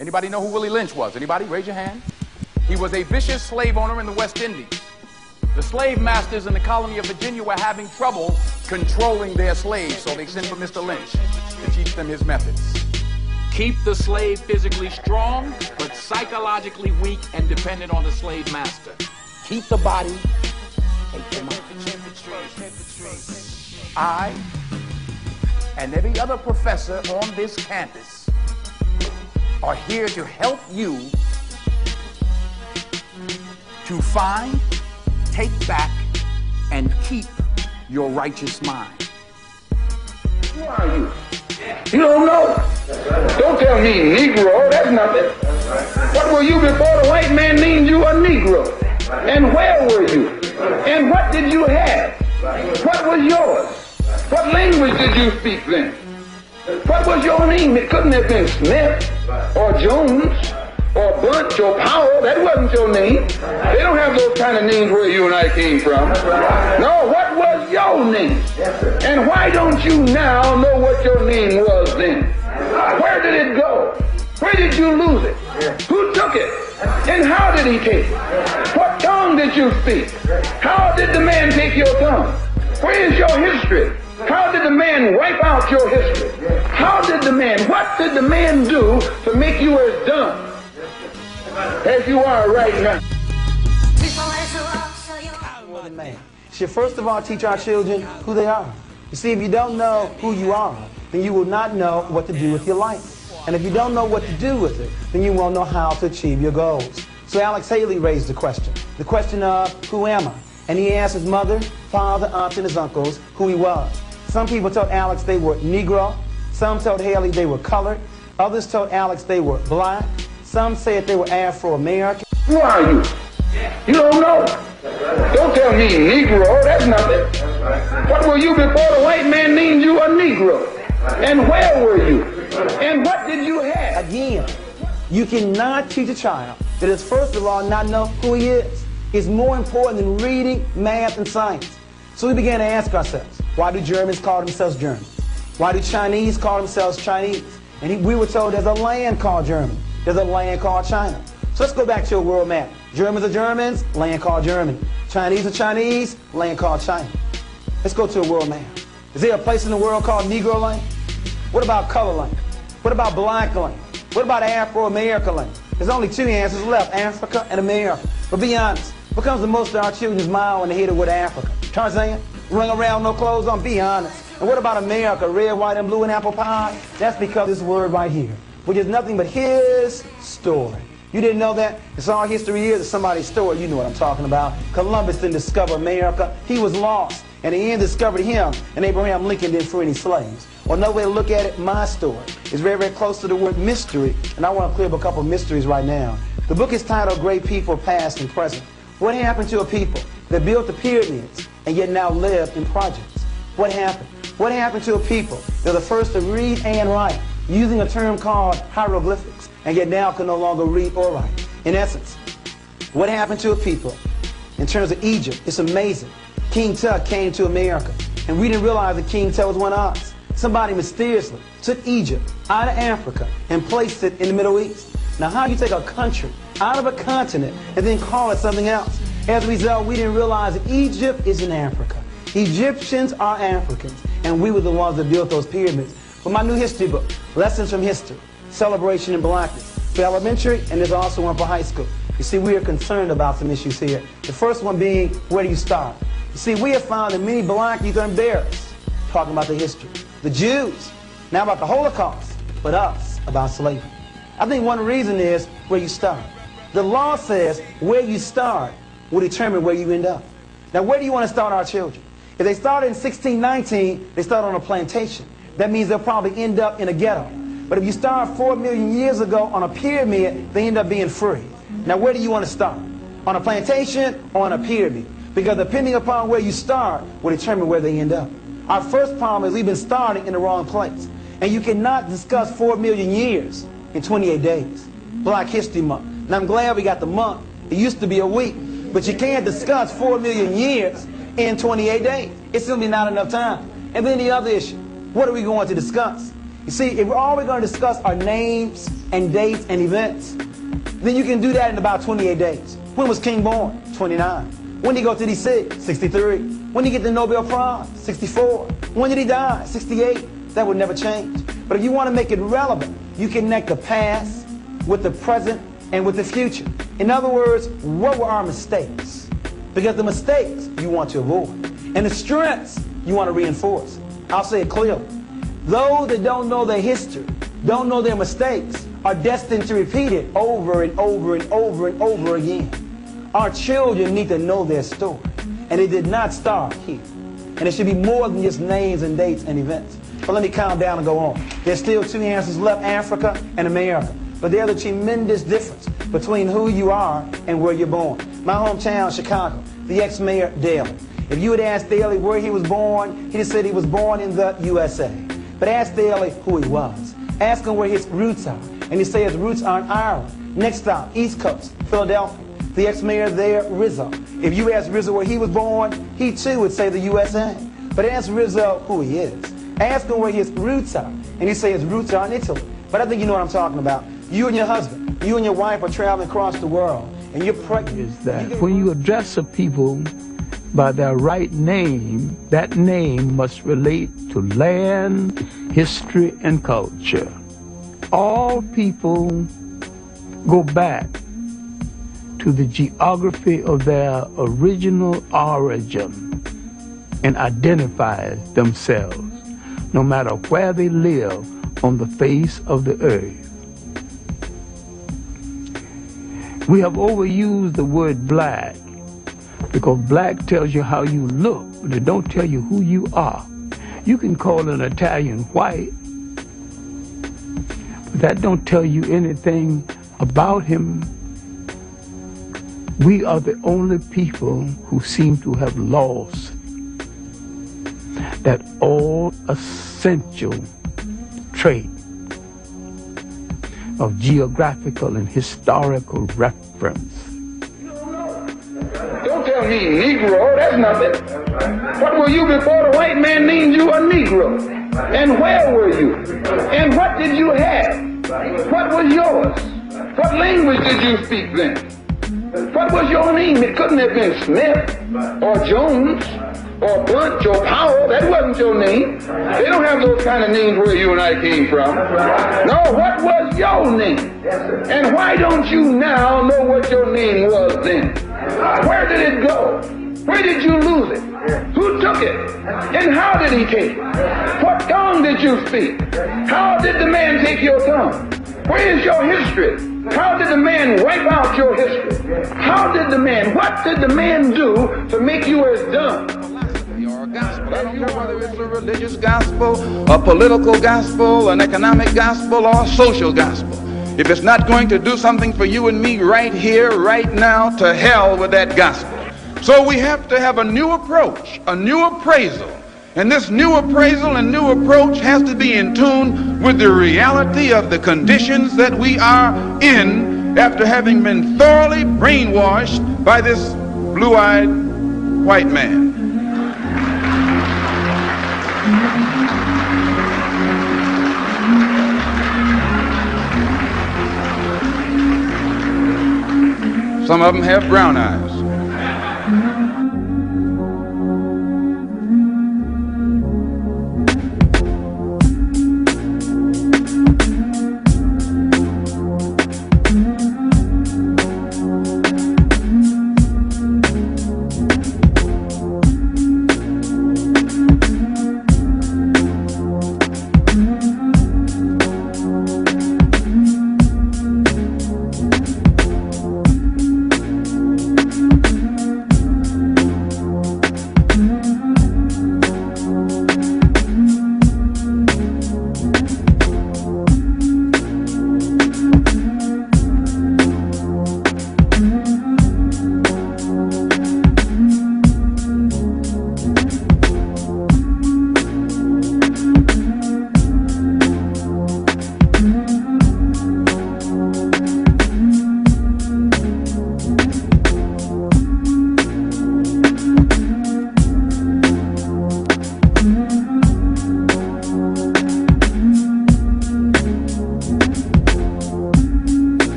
Anybody know who Willie Lynch was? Anybody? Raise your hand. He was a vicious slave owner in the West Indies. The slave masters in the colony of Virginia were having trouble controlling their slaves, so they sent for Mr. Lynch to teach them his methods. Keep the slave physically strong, but psychologically weak and dependent on the slave master. Keep the body, take the mind. I and every other professor on this campus are here to help you to find, take back, and keep your righteous mind. Who are you? You don't know. Don't tell me Negro, that's nothing. What were you before the white man named you a Negro? And where were you? And what did you have? What was yours? What language did you speak then? What was your name? It couldn't have been Smith or Jones or Bunch or Powell. That wasn't your name. They don't have those kind of names where you and I came from. No, what was your name? And why don't you now know what your name was then? Where did it go? Where did you lose it? Who took it? And how did he take it? What tongue did you speak? How did the man take your tongue? Where is your history? How did the man wipe out your history? How did the man, what did the man do to make you as dumb as you are right now? Man, should first of all teach our children who they are. You see, if you don't know who you are, then you will not know what to do with your life. And if you don't know what to do with it, then you won't know how to achieve your goals. So Alex Haley raised the question of who am I? And he asked his mother, father, aunt, and his uncles who he was. Some people told Alex they were Negro. Some told Haley they were colored. Others told Alex they were black. Some said they were Afro-American. Who are you? You don't know. Don't tell me Negro, that's nothing. What were you before the white man named you a Negro? And where were you? And what did you have? Again, you cannot teach a child that is first of all not know who he is. It's more important than reading, math, and science. So we began to ask ourselves, why do Germans call themselves Germans? Why do Chinese call themselves Chinese? And we were told there's a land called Germany. There's a land called China. So let's go back to a world map. Germans are Germans, land called Germany. Chinese are Chinese, land called China. Let's go to a world map. Is there a place in the world called Negro land? What about color land? What about black land? What about Afro-American land? There's only two answers left, Africa and America. But be honest, what comes to most of our children's mind when they hear the word Africa? Tarzan? Running around, no clothes on? Be honest. And what about America? Red, white, and blue and apple pie? That's because this word right here, which is nothing but his story. You didn't know that? It's all history is. It's somebody's story. You know what I'm talking about. Columbus didn't discover America. He was lost. And the end discovered him. And Abraham Lincoln didn't free any slaves. Well, no way to look at it, my story is very, very close to the word mystery. And I want to clear up a couple of mysteries right now. The book is titled Great People, Past and Present. What happened to a people that built the pyramids and yet now live in projects? What happened? What happened to a people that are the first to read and write using a term called hieroglyphics and yet now can no longer read or write? In essence, what happened to a people in terms of Egypt? It's amazing. King Tut came to America and we didn't realize that King Tut was one of us. Somebody mysteriously took Egypt out of Africa and placed it in the Middle East. Now, how do you take a country out of a continent and then call it something else? As a result, we didn't realize that Egypt is in Africa. Egyptians are Africans, and we were the ones that built those pyramids. For my new history book, Lessons from History, Celebration in Blackness, for elementary, and there's also one for high school. You see, we are concerned about some issues here. The first one being, where do you start? You see, we have found that many black youth are embarrassed talking about the history. The Jews, now about the Holocaust, but us about slavery. I think one reason is where you start. The law says where you start will determine where you end up. Now, where do you want to start our children? If they started in 1619, they start on a plantation. That means they'll probably end up in a ghetto. But if you start 4 million years ago on a pyramid, they end up being free. Now, where do you want to start? On a plantation or on a pyramid? Because depending upon where you start will determine where they end up. Our first problem is we've been starting in the wrong place. And you cannot discuss 4 million years in 28 days. Black History Month. And I'm glad we got the month. It used to be a week. But you can't discuss 4 million years in 28 days. It's simply not enough time. And then the other issue, what are we going to discuss? You see, if we're always going to discuss our names and dates and events, then you can do that in about 28 days. When was King born? 29. When did he go to D.C.? 63. When did he get the Nobel Prize? 64. When did he die? 68. That would never change. But if you want to make it relevant, you connect the past with the present and with the future. In other words, what were our mistakes? Because the mistakes you want to avoid, and the strengths you want to reinforce. I'll say it clearly. Those that don't know their history, don't know their mistakes, are destined to repeat it over and over and over and over again. Our children need to know their story, and it did not start here. And it should be more than just names and dates and events. But let me calm down and go on. There's still two answers left, Africa and America. But there's a tremendous difference between who you are and where you're born. My hometown, Chicago, the ex-mayor, Daley. If you had asked Daley where he was born, he'd said he was born in the USA. But ask Daley who he was. Ask him where his roots are. And he'd say his roots are in Ireland. Next stop, East Coast, Philadelphia. The ex-mayor there, Rizzo. If you asked Rizzo where he was born, he too would say the USA. But ask Rizzo who he is. Ask him where his roots are. And he'd say his roots are in Italy. But I think you know what I'm talking about. You and your husband, you and your wife are traveling across the world, and you're pregnant. Is that when you address a people by their right name, that name must relate to land, history, and culture. All people go back to the geography of their original origin and identify themselves, no matter where they live on the face of the earth. We have overused the word black because black tells you how you look, but it don't tell you who you are. You can call an Italian white, but that don't tell you anything about him. We are the only people who seem to have lost that all essential trait of geographical and historical reference. Don't tell me Negro, that's nothing. What were you before the white man named you a Negro? And where were you? And what did you have? What was yours? What language did you speak then? What was your name? It couldn't have been Smith or Jones or Bunch or Powell. That wasn't your name. They don't have those kind of names where you and I came from. No, what was your name? And why don't you now know what your name was then? Where did it go? Where did you lose it? Who took it? And how did he take it? What tongue did you speak? How did the man take your tongue? Where is your history? How did the man wipe out your history? How did the man, what did the man do to make you as dumb? Gospel. I don't know whether it's a religious gospel, a political gospel, an economic gospel, or a social gospel. If it's not going to do something for you and me right here, right now, to hell with that gospel. So we have to have a new approach, a new appraisal. And this new appraisal and new approach has to be in tune with the reality of the conditions that we are in after having been thoroughly brainwashed by this blue-eyed white man. Some of them have brown eyes.